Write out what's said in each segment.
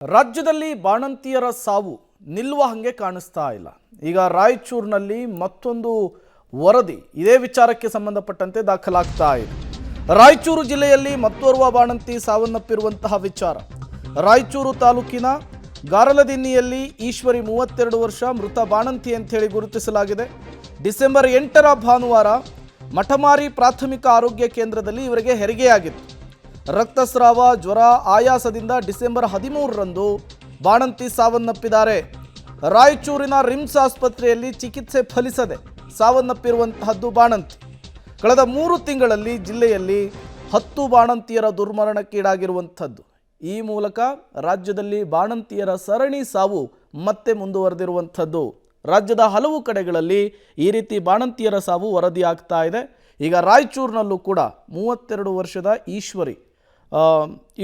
ರಾಜ್ಯದಲ್ಲಿ ಬಾಣಂತಿಯರ ಸಾವು ನಿಲ್ಲುವ ಹಾಗೆ ಕಾಣಿಸ್ತಾ ಇಲ್ಲ. ಈಗ ರಾಯಚೂರಿನಲ್ಲಿ ಮತ್ತೊಂದು ವರದಿ ಇದೇ ವಿಚಾರಕ್ಕೆ ಸಂಬಂಧಪಟ್ಟಂತೆ ದಾಖಲಾಗ್ತಾ ಇದೆ. ರಾಯಚೂರು ಜಿಲ್ಲೆಯಲ್ಲಿ ಮತ್ತೋರ್ವ ಬಾಣಂತಿ ಸಾವನ್ನಪ್ಪಿರುವಂತಹ ವಿಚಾರ. ರಾಯಚೂರು ತಾಲೂಕಿನ ಗಾರಲದಿನ್ನಿಯಲ್ಲಿ ಈಶ್ವರಿ 32 ವರ್ಷ ಮೃತ ಬಾಣಂತಿ ಅಂತ ಹೇಳಿ ಗುರುತಿಸಲಾಗಿದೆ. ಡಿಸೆಂಬರ್ 8ರ ಭಾನುವಾರ ಮಠಮಾರಿ ಪ್ರಾಥಮಿಕ ಆರೋಗ್ಯ ಕೇಂದ್ರದಲ್ಲಿ ಇವರಿಗೆ ಹೆರಿಗೆಯಾಗಿತ್ತು. ರಕ್ತಸ್ರಾವ, ಜ್ವರ, ಆಯಾಸದಿಂದ ಡಿಸೆಂಬರ್ 13ರಂದು ಬಾಣಂತಿ ಸಾವನ್ನಪ್ಪಿದ್ದಾರೆ. ರಾಯಚೂರಿನ ರಿಮ್ಸ್ ಆಸ್ಪತ್ರೆಯಲ್ಲಿ ಚಿಕಿತ್ಸೆ ಫಲಿಸದೆ ಸಾವನ್ನಪ್ಪಿರುವಂತಹದ್ದು ಬಾಣಂತಿ. ಕಳೆದ 3 ತಿಂಗಳಲ್ಲಿ ಜಿಲ್ಲೆಯಲ್ಲಿ 10 ಬಾಣಂತಿಯರ ದುರ್ಮರಣಕ್ಕೀಡಾಗಿರುವಂಥದ್ದು. ಈ ಮೂಲಕ ರಾಜ್ಯದಲ್ಲಿ ಬಾಣಂತಿಯರ ಸರಣಿ ಸಾವು ಮತ್ತೆ ಮುಂದುವರೆದಿರುವಂಥದ್ದು. ರಾಜ್ಯದ ಹಲವು ಕಡೆಗಳಲ್ಲಿ ಈ ರೀತಿ ಬಾಣಂತಿಯರ ಸಾವು ವರದಿಯಾಗ್ತಾ ಇದೆ. ಈಗ ರಾಯಚೂರಿನಲ್ಲೂ ಕೂಡ 32 ವರ್ಷದ ಈಶ್ವರಿ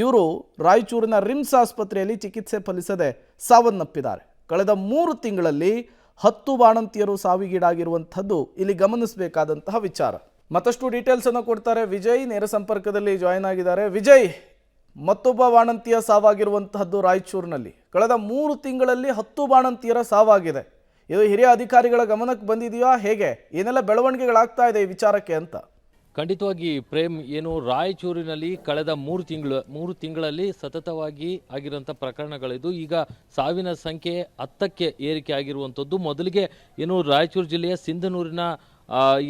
ಇವರು ರಾಯಚೂರಿನ ರಿಮ್ಸ್ ಆಸ್ಪತ್ರೆಯಲ್ಲಿ ಚಿಕಿತ್ಸೆ ಫಲಿಸದೆ ಸಾವನ್ನಪ್ಪಿದ್ದಾರೆ. ಕಳೆದ 3 ತಿಂಗಳಲ್ಲಿ 10 ಬಾಣಂತಿಯರು ಸಾವಿಗೀಡಾಗಿರುವಂಥದ್ದು ಇಲ್ಲಿ ಗಮನಿಸಬೇಕಾದಂತಹ ವಿಚಾರ. ಮತ್ತಷ್ಟು ಡೀಟೇಲ್ಸ್ ಅನ್ನು ಕೊಡ್ತಾರೆ ವಿಜಯ್, ನೇರ ಸಂಪರ್ಕದಲ್ಲಿ ಜಾಯಿನ್ ಆಗಿದ್ದಾರೆ. ವಿಜಯ್, ಮತ್ತೊಬ್ಬ ಬಾಣಂತಿಯ ಸಾವಾಗಿರುವಂತಹದ್ದು ರಾಯಚೂರಿನಲ್ಲಿ. ಕಳೆದ 3 ತಿಂಗಳಲ್ಲಿ 10 ಬಾಣಂತಿಯರ ಸಾವಾಗಿದೆ. ಇದು ಹಿರಿಯ ಅಧಿಕಾರಿಗಳ ಗಮನಕ್ಕೆ ಬಂದಿದೆಯಾ? ಹೇಗೆ ಏನೆಲ್ಲ ಬೆಳವಣಿಗೆಗಳಾಗ್ತಾ ಇದೆ ಈ ವಿಚಾರಕ್ಕೆ ಅಂತ? ಖಂಡಿತವಾಗಿ ಪ್ರೇಮ್, ಏನು ರಾಯಚೂರಿನಲ್ಲಿ ಕಳೆದ 3 ತಿಂಗಳಲ್ಲಿ ಸತತವಾಗಿ ಆಗಿರೋಂಥ ಪ್ರಕರಣಗಳಿದ್ದು ಈಗ ಸಾವಿನ ಸಂಖ್ಯೆ 10ಕ್ಕೆ ಏರಿಕೆ ಆಗಿರುವಂಥದ್ದು. ಮೊದಲಿಗೆ ಏನು ರಾಯಚೂರು ಜಿಲ್ಲೆಯ ಸಿಂಧನೂರಿನ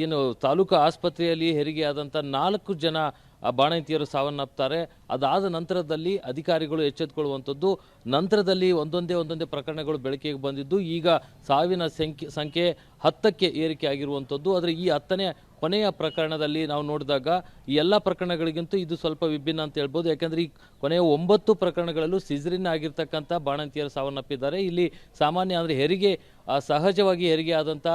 ಏನು ತಾಲೂಕು ಆಸ್ಪತ್ರೆಯಲ್ಲಿ ಹೆರಿಗೆಯಾದಂಥ 4 ಜನ ಬಾಣಂತಿಯರು ಸಾವನ್ನಪ್ತಾರೆ. ಅದಾದ ನಂತರದಲ್ಲಿ ಅಧಿಕಾರಿಗಳು ಎಚ್ಚೆತ್ತುಕೊಳ್ಳುವಂಥದ್ದು. ನಂತರದಲ್ಲಿ ಒಂದೊಂದೇ ಪ್ರಕರಣಗಳು ಬೆಳಕಿಗೆ ಬಂದಿದ್ದು ಈಗ ಸಾವಿನ ಸಂಖ್ಯೆ 10ಕ್ಕೆ ಏರಿಕೆ ಆಗಿರುವಂಥದ್ದು. ಆದರೆ ಈ 10ನೇ ಕೊನೆಯ ಪ್ರಕರಣದಲ್ಲಿ ನಾವು ನೋಡಿದಾಗ ಈ ಎಲ್ಲ ಪ್ರಕರಣಗಳಿಗಿಂತೂ ಇದು ಸ್ವಲ್ಪ ವಿಭಿನ್ನ ಅಂತ ಹೇಳ್ಬೋದು. ಯಾಕಂದರೆ ಈ ಕೊನೆಯ 9 ಪ್ರಕರಣಗಳಲ್ಲೂ ಸಿಸರಿನ್ ಆಗಿರ್ತಕ್ಕಂಥ ಬಾಣಂತಿಯರು ಸಾವನ್ನಪ್ಪಿದ್ದಾರೆ. ಇಲ್ಲಿ ಸಾಮಾನ್ಯ ಅಂದರೆ ಹೆರಿಗೆ ಸಹಜವಾಗಿ ಹೆರಿಗೆ ಆದಂಥ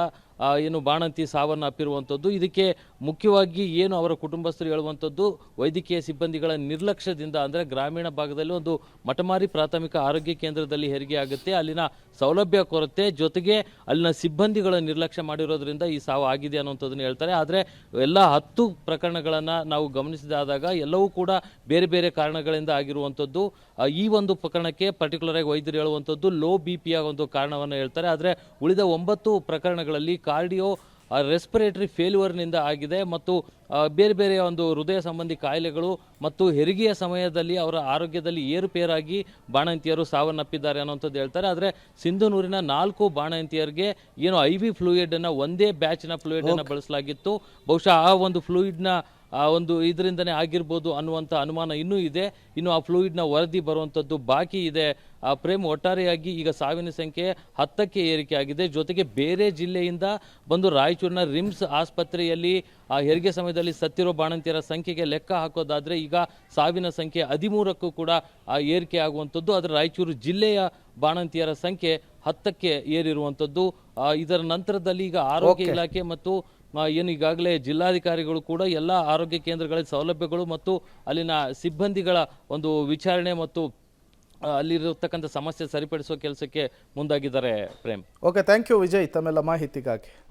ಏನು ಬಾಣಂತಿ ಸಾವನ್ನಪ್ಪಿರುವಂಥದ್ದು. ಇದಕ್ಕೆ ಮುಖ್ಯವಾಗಿ ಏನು ಅವರ ಕುಟುಂಬಸ್ಥರು ಹೇಳುವಂಥದ್ದು, ವೈದ್ಯಕೀಯ ಸಿಬ್ಬಂದಿಗಳ ನಿರ್ಲಕ್ಷ್ಯದಿಂದ, ಅಂದರೆ ಗ್ರಾಮೀಣ ಭಾಗದಲ್ಲಿ ಒಂದು ಮಠಮಾರಿ ಪ್ರಾಥಮಿಕ ಆರೋಗ್ಯ ಕೇಂದ್ರದಲ್ಲಿ ಹೆರಿಗೆ ಆಗುತ್ತೆ, ಅಲ್ಲಿನ ಸೌಲಭ್ಯ ಕೊರತೆ ಜೊತೆಗೆ ಅಲ್ಲಿನ ಸಿಬ್ಬಂದಿಗಳ ನಿರ್ಲಕ್ಷ್ಯ ಮಾಡಿರೋದ್ರಿಂದ ಈ ಸಾವು ಆಗಿದೆ ಅನ್ನುವಂಥದ್ದನ್ನು ಹೇಳ್ತಾರೆ. ಆದರೆ ಎಲ್ಲ 10 ಪ್ರಕರಣಗಳನ್ನು ನಾವು ಗಮನಿಸಿದಾದಾಗ ಎಲ್ಲವೂ ಕೂಡ ಬೇರೆ ಬೇರೆ ಕಾರಣಗಳಿಂದ ಆಗಿರುವಂಥದ್ದು. ಈ ಒಂದು ಪ್ರಕರಣಕ್ಕೆ ಪರ್ಟಿಕ್ಯುಲರ್ ಆಗಿ ವೈದ್ಯರು ಹೇಳುವಂಥದ್ದು ಲೋ BP ಒಂದು ಕಾರಣವನ್ನು ಹೇಳ್ತಾರೆ. ಆದರೆ ಉಳಿದ 9 ಪ್ರಕರಣಗಳಲ್ಲಿ ಕಾರ್ಡಿಯೋ ರೆಸ್ಪಿರೇಟರಿ ಫೇಲ್ಯೂರ್ನಿಂದ ಆಗಿದೆ ಮತ್ತು ಬೇರೆ ಬೇರೆ ಒಂದು ಹೃದಯ ಸಂಬಂಧಿ ಕಾಯಿಲೆಗಳು ಮತ್ತು ಹೆರಿಗೆಯ ಸಮಯದಲ್ಲಿ ಅವರ ಆರೋಗ್ಯದಲ್ಲಿ ಏರುಪೇರಾಗಿ ಬಾಣಂತಿಯರು ಸಾವನ್ನಪ್ಪಿದ್ದಾರೆ ಅನ್ನೋಂಥದ್ದು ಹೇಳ್ತಾರೆ. ಆದರೆ ಸಿಂಧನೂರಿನ 4 ಬಾಣಂತಿಯರಿಗೆ ಏನು IV ಫ್ಲೂಯಿಡನ್ನು ಒಂದೇ ಬ್ಯಾಚ್ನ ಫ್ಲೂಯಿಡನ್ನು ಬಳಸಲಾಗಿತ್ತು. ಬಹುಶಃ ಆ ಒಂದು ಫ್ಲೂಯಿಡ್ನ ಒಂದು ಇದರಿಂದನೇ ಆಗಿರ್ಬೋದು ಅನ್ನುವಂಥ ಅನುಮಾನ ಇನ್ನೂ ಇದೆ. ಇನ್ನು ಆ ಫ್ಲೂಯಿಡ್ನ ವರದಿ ಬರುವಂಥದ್ದು ಬಾಕಿ ಇದೆ. ಪ್ರೇಮ್, ಒಟ್ಟಾರೆಯಾಗಿ ಈಗ ಸಾವಿನ ಸಂಖ್ಯೆ 10ಕ್ಕೆ ಏರಿಕೆ ಆಗಿದೆ. ಜೊತೆಗೆ ಬೇರೆ ಜಿಲ್ಲೆಯಿಂದ ಬಂದು ರಾಯಚೂರಿನ ರಿಮ್ಸ್ ಆಸ್ಪತ್ರೆಯಲ್ಲಿ ಹೆರಿಗೆ ಸಮಯದಲ್ಲಿ ಸತ್ತಿರೋ ಬಾಣಂತಿಯರ ಸಂಖ್ಯೆಗೆ ಲೆಕ್ಕ ಹಾಕೋದಾದರೆ ಈಗ ಸಾವಿನ ಸಂಖ್ಯೆ 13ಕ್ಕೂ ಕೂಡ ಏರಿಕೆ ಆಗುವಂಥದ್ದು. ಆದರೆ ರಾಯಚೂರು ಜಿಲ್ಲೆಯ ಬಾಣಂತಿಯರ ಸಂಖ್ಯೆ 10ಕ್ಕೆ ಏರಿರುವಂಥದ್ದು. ಇದರ ನಂತರದಲ್ಲಿ ಈಗ ಆರೋಗ್ಯ ಇಲಾಖೆ ಮತ್ತು ಏನು ಈಗಾಗಲೇ ಜಿಲ್ಲಾಧಿಕಾರಿಗಳು ಕೂಡ ಎಲ್ಲ ಆರೋಗ್ಯ ಕೇಂದ್ರಗಳ ಸೌಲಭ್ಯಗಳು ಮತ್ತು ಅಲ್ಲಿನ ಸಿಬ್ಬಂದಿಗಳ ಒಂದು ವಿಚಾರಣೆ ಮತ್ತು ಅಲ್ಲಿರತಕ್ಕಂಥ ಸಮಸ್ಯೆ ಸರಿಪಡಿಸುವ ಕೆಲಸಕ್ಕೆ ಮುಂದಾಗಿದ್ದಾರೆ. Prem, okay, thank you Vijay ತಮ್ಮೆಲ್ಲ ಮಾಹಿತಿಗಾಗಿ.